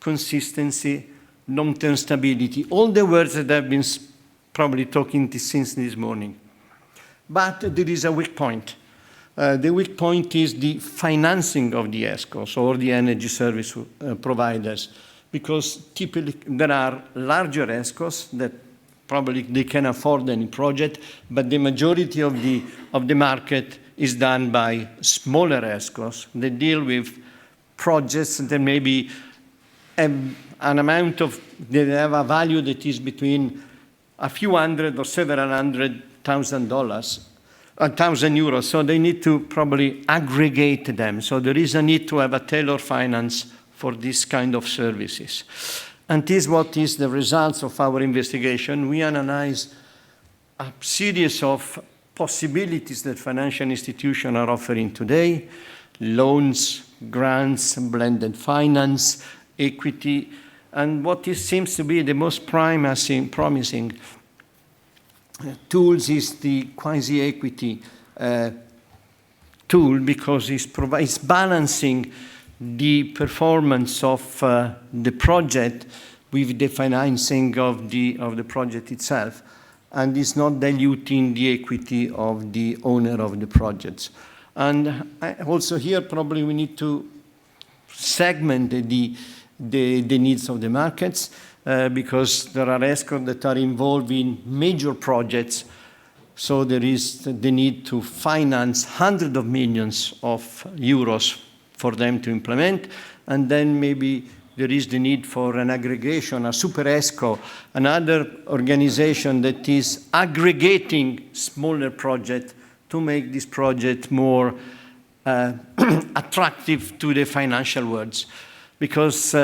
consistency, long-term stability, all the words that I've been probably talking since this morning. But there is a weak point. The weak point is the financing of the ESCOs or the energy service providers, because typically there are larger ESCOs that probably they can afford any project, but the majority of the market is done by smaller ESCOs. They deal with projects that maybe they have a value that is between a few hundred or several $100,000, 1,000 euros. So they need to probably aggregate them. So there is a need to have a tailored finance for this kind of services. And this is what is the results of our investigation. We analyze a series of possibilities that financial institutions are offering today: loans, grants, blended finance, equity. And what seems to be the most promising tools is the quasi-equity tool, because it's balancing the performance of the project with the financing of the project itself, and it's not diluting the equity of the owner of the projects. And also here probably we need to segment the needs of the markets, because there are ESCO that are involved in major projects, so there is the need to finance hundreds of millions of euros for them to implement, and then maybe there is the need for an aggregation, a super ESCO, another organization that is aggregating smaller projects to make this project more attractive to the financial world. Because,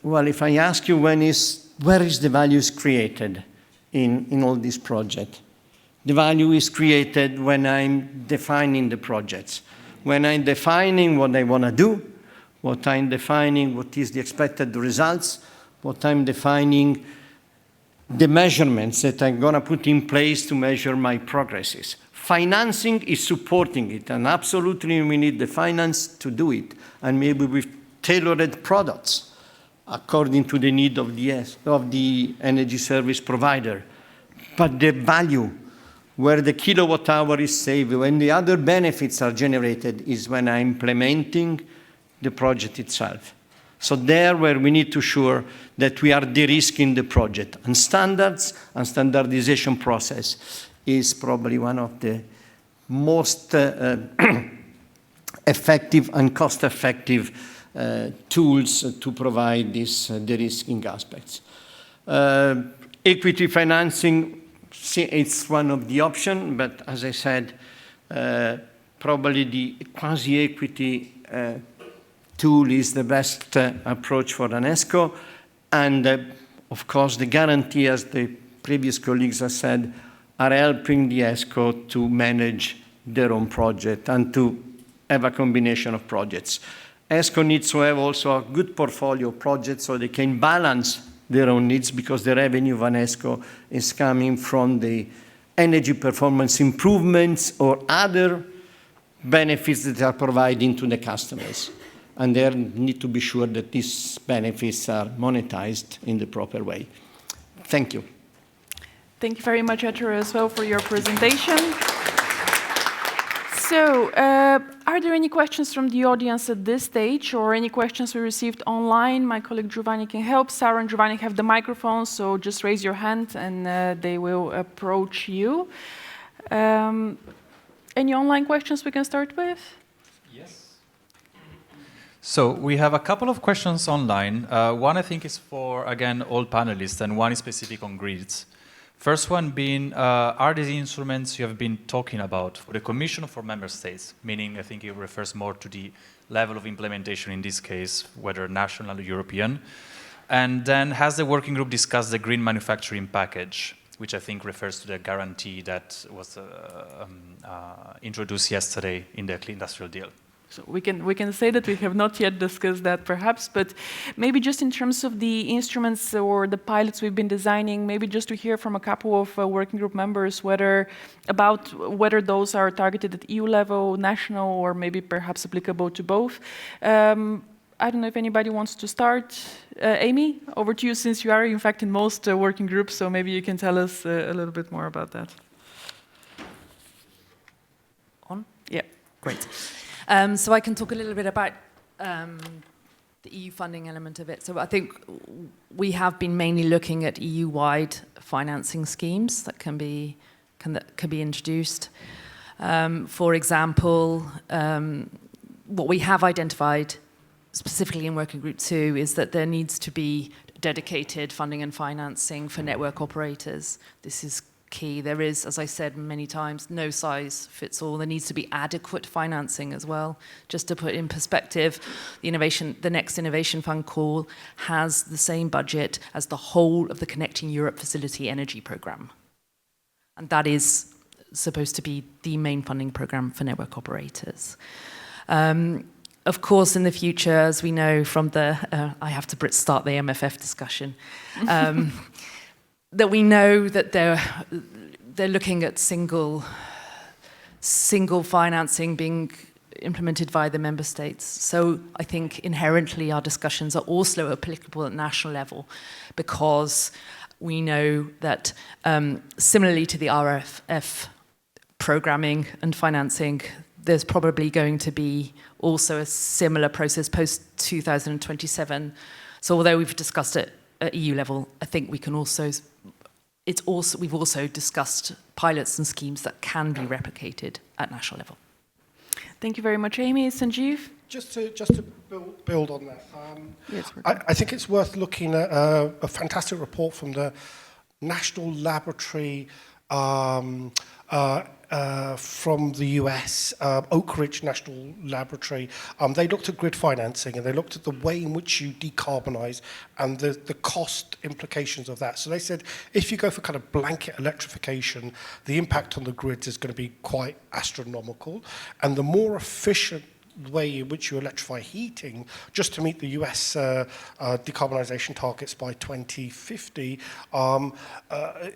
well, if I ask you where is the value created in all these projects? The value is created when I'm defining the projects, when I'm defining what I want to do, what I'm defining what is the expected results, what I'm defining the measurements that I'm going to put in place to measure my progresses. Financing is supporting it, and absolutely we need the finance to do it, and maybe with tailored products according to the need of the energy service provider. But the value, where the kilowatt hour is saved, when the other benefits are generated, is when I'm implementing the project itself. So there where we need to ensure that we are de-risking the project. And standards and standardization process is probably one of the most effective and cost-effective tools to provide these de-risking aspects. Equity financing, it's one of the options, but as I said, probably the quasi-equity tool is the best approach for an ESCO. And of course, the guarantee, as the previous colleagues have said, are helping the ESCO to manage their own project and to have a combination of projects. ESCO needs to have also a good portfolio of projects so they can balance their own needs, because the revenue of an ESCO is coming from the energy performance improvements or other benefits that they are providing to the customers. And they need to be sure that these benefits are monetized in the proper way. Thank you. Thank you very much, Ettore, as well, for your presentation. So, are there any questions from the audience at this stage, or any questions we received online? My colleague Giovanni can help. Sarah and Giovanni have the microphone, so just raise your hand and they will approach you. Any online questions we can start with? Yes. So we have a couple of questions online. One I think is for, again, all panelists, and one is specific on grids. First one being, are these instruments you have been talking about for the Commission or for Member States? Meaning, I think it refers more to the level of implementation in this case, whether national or European. And then, has the working group discussed the green manufacturing package, which I think refers to the guarantee that was introduced yesterday in the Clean Industrial Deal? So we can say that we have not yet discussed that, perhaps, but maybe just in terms of the instruments or the pilots we've been designing, maybe just to hear from a couple of working group members whether those are targeted at EU level, national, or maybe perhaps applicable to both. I don't know if anybody wants to start. Amy, over to you, since you are in fact in most working groups, so maybe you can tell us a little bit more about that. On? Yeah. Great. So I can talk a little bit about the EU funding element of it. So I think we have been mainly looking at EU-wide financing schemes that can be introduced. For example, what we have identified specifically in Working Group 2 is that there needs to be dedicated funding and financing for network operators. This is key. There is, as I said many times, no size fits all. There needs to be adequate financing as well. Just to put in perspective, the next Innovation Fund call has the same budget as the whole of the Connecting Europe Facility Energy Programme. And that is supposed to be the main funding programme for network operators. Of course, in the future, as we know from the, I have to start the MFF discussion, that we know that they're looking at single financing being implemented via the member states. So I think inherently our discussions are also applicable at national level, because we know that similarly to the RFF programming and financing, there's probably going to be also a similar process post-2027. So although we've discussed it at EU level, I think we can also, we've also discussed pilots and schemes that can be replicated at national level. Thank you very much, Amy. Sanjeev? Just to build on that, Yes, I think it's worth looking at a fantastic report from the National Laboratory from the US, Oak Ridge National Laboratory. They looked at grid financing, and they looked at the way in which you decarbonize and the cost implications of that. So they said if you go for kind of blanket electrification, the impact on the grids is going to be quite astronomical, and the more efficient way in which you electrify heating just to meet the US decarbonisation targets by 2050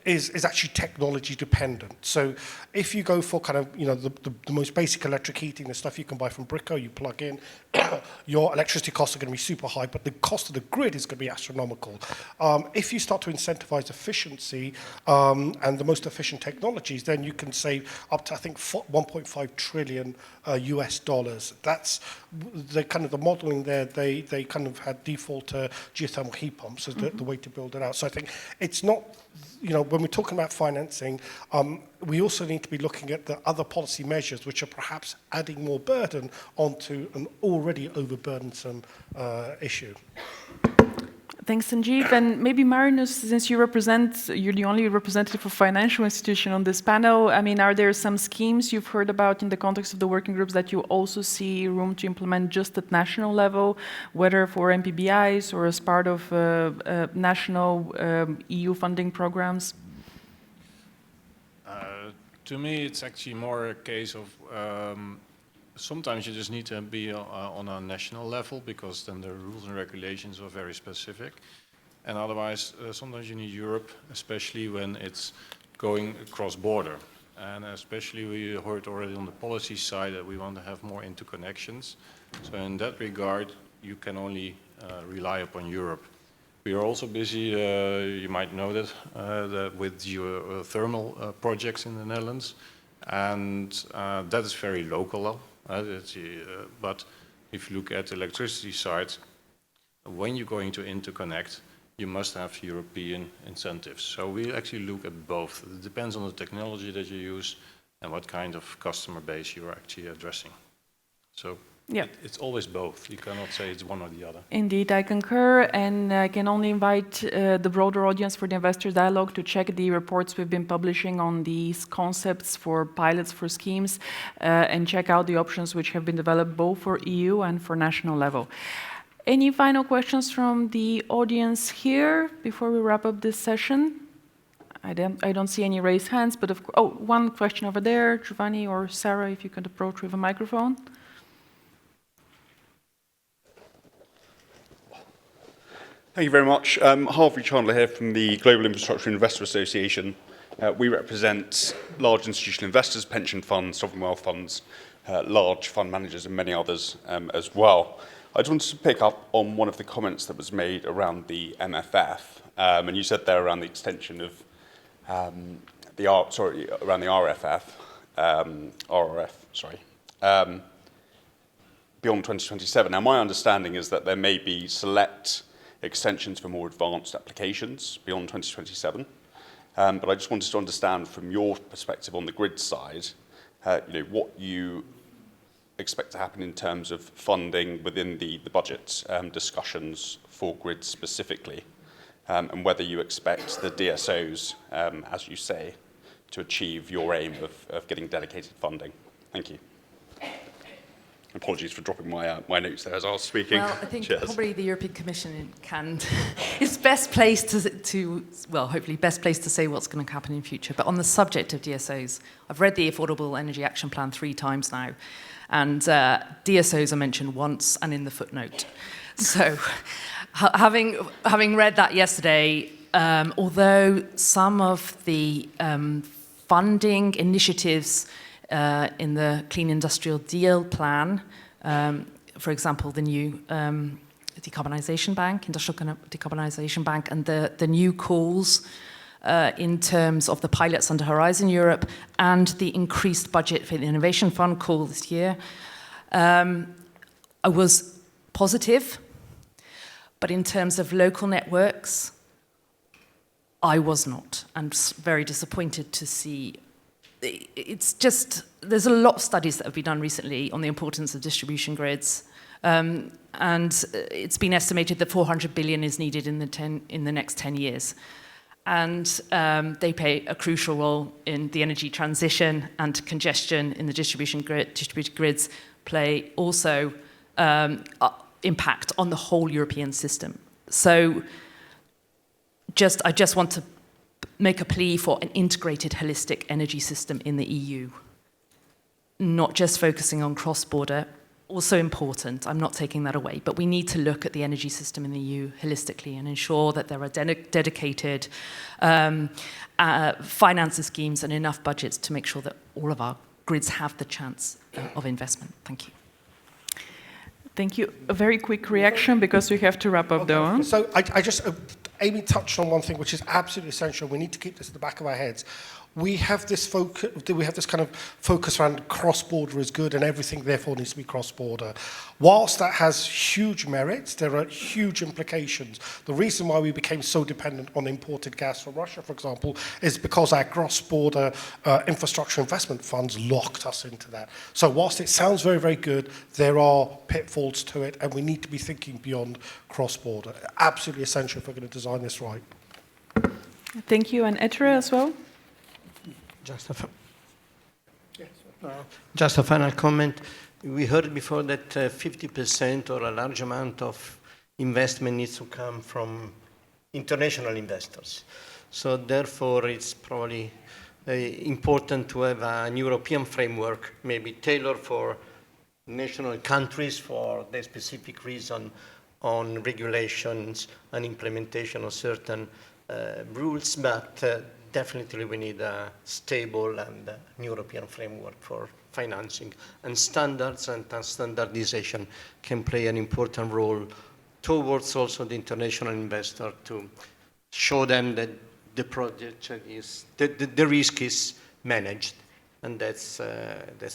is actually technology dependent. So if you go for kind of, you know, the most basic electric heating, the stuff you can buy from Brico, you plug in, your electricity costs are going to be super high, but the cost of the grid is going to be astronomical. If you start to incentivize efficiency and the most efficient technologies, then you can save up to, I think, 1.5 trillion US dollars. That's the kind of the modeling there. They kind of had default geothermal heat pumps as the way to build it out. So I think it's not, you know, when we're talking about financing, we also need to be looking at the other policy measures which are perhaps adding more burden onto an already overburdensome issue. Thanks, Sanjeev. And maybe Marinus, since you're the only representative for financial institution on this panel, I mean, are there some schemes you've heard about in the context of the working groups that you also see room to implement just at national level, whether for MPBIs or as part of national EU funding programs? To me, it's actually more a case of sometimes you just need to be on a national level, because then the rules and regulations are very specific. And otherwise, sometimes you need Europe, especially when it's going cross-border. And especially we heard already on the policy side that we want to have more interconnections. So in that regard, you can only rely upon Europe. We are also busy, you might know that with geothermal projects in the Netherlands. And that is very local. But if you look at the electricity side, when you're going to interconnect, you must have European incentives. So we actually look at both. It depends on the technology that you use and what kind of customer base you're actually addressing. So yeah, it's always both. You cannot say it's one or the other. Indeed, I concur, and I can only invite the broader audience for the Investor Dialogue to check the reports we've been publishing on these concepts for pilots for schemes and check out the options which have been developed both for EU and for national level. Any final questions from the audience here before we wrap up this session? I don't see any raised hands, but one question over there, Giovanni or Sarah, if you could approach with a microphone. Thank you very much. Harvey Chandler here from the Global Infrastructure Investor Association. We represent large institutional investors, pension funds, sovereign wealth funds, large fund managers and many others as well. I just wanted to pick up on one of the comments that was made around the MFF. And you said there around the extension of around the RFF, beyond 2027. Now, my understanding is that there may be select extensions for more advanced applications beyond 2027. But I just wanted to understand from your perspective on the grid side, what you expect to happen in terms of funding within the budget discussions for grid specifically, and whether you expect the DSOs, as you say, to achieve your aim of getting dedicated funding? Thank you. Apologies for dropping my notes there as I was speaking. Well, I think Cheers. probably the European Commission is best placed hopefully best placed to say what's going to happen in future. But on the subject of DSOs, I've read the Affordable Energy Action Plan 3 times now, and DSOs are mentioned once and in the footnote. So, having read that yesterday, although some of the funding initiatives in the Clean Industrial Deal plan, for example, the new decarbonisation bank, Industrial Decarbonisation Bank, and the new calls in terms of the pilots under Horizon Europe and the increased budget for the Innovation Fund call this year, I was positive, but in terms of local networks, I was not, and very disappointed to see. It's just, there's a lot of studies that have been done recently on the importance of distribution grids, and it's been estimated that 400 billion is needed in the next 10 years. And they play a crucial role in the energy transition, and congestion in the distributed grids play also impact on the whole European system. So I just want to make a plea for an integrated, holistic energy system in the EU. Not just focusing on cross-border, also important, I'm not taking that away, but we need to look at the energy system in the EU holistically and ensure that there are dedicated finance schemes and enough budgets to make sure that all of our grids have the chance of investment. Thank you. Thank you. A very quick reaction, because we have to wrap up, though. So I just, Amy touched on one thing which is absolutely essential. We need to keep this at the back of our heads. We have this kind of focus around cross-border is good and everything therefore needs to be cross-border. Whilst that has huge merits, there are huge implications. The reason why we became so dependent on imported gas from Russia, for example, is because our cross-border infrastructure investment funds locked us into that. So whilst it sounds very, very good, there are pitfalls to it, and we need to be thinking beyond cross-border. Absolutely essential if we're going to design this right. Thank you. And Ettore as well? Just a final comment. We heard before that 50% or a large amount of investment needs to come from international investors. So therefore, it's probably important to have an European framework, maybe tailored for national countries for their specific reason on regulations and implementation of certain rules, but definitely we need a stable and European framework for financing, and standards and standardization can play an important role towards also the international investor to show them that the project is, the risk is managed, and that's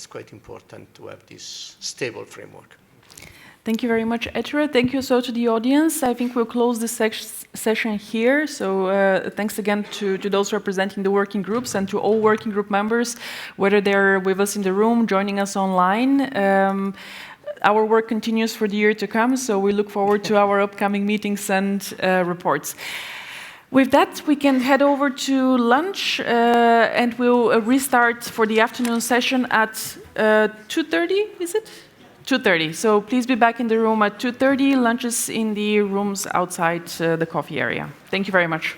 quite important to have this stable framework. Thank you very much, Ettore. Thank you so to the audience. I think we'll close this session here. So thanks again to those representing the working groups and to all working group members, whether they're with us in the room, joining us online. Our work continues for the year to come, so we look forward to our upcoming meetings and reports. With that, we can head over to lunch, and we'll restart for the afternoon session at 2:30, is it? 2:30. So please be back in the room at 2:30. Lunches in the rooms outside the coffee area. Thank you very much.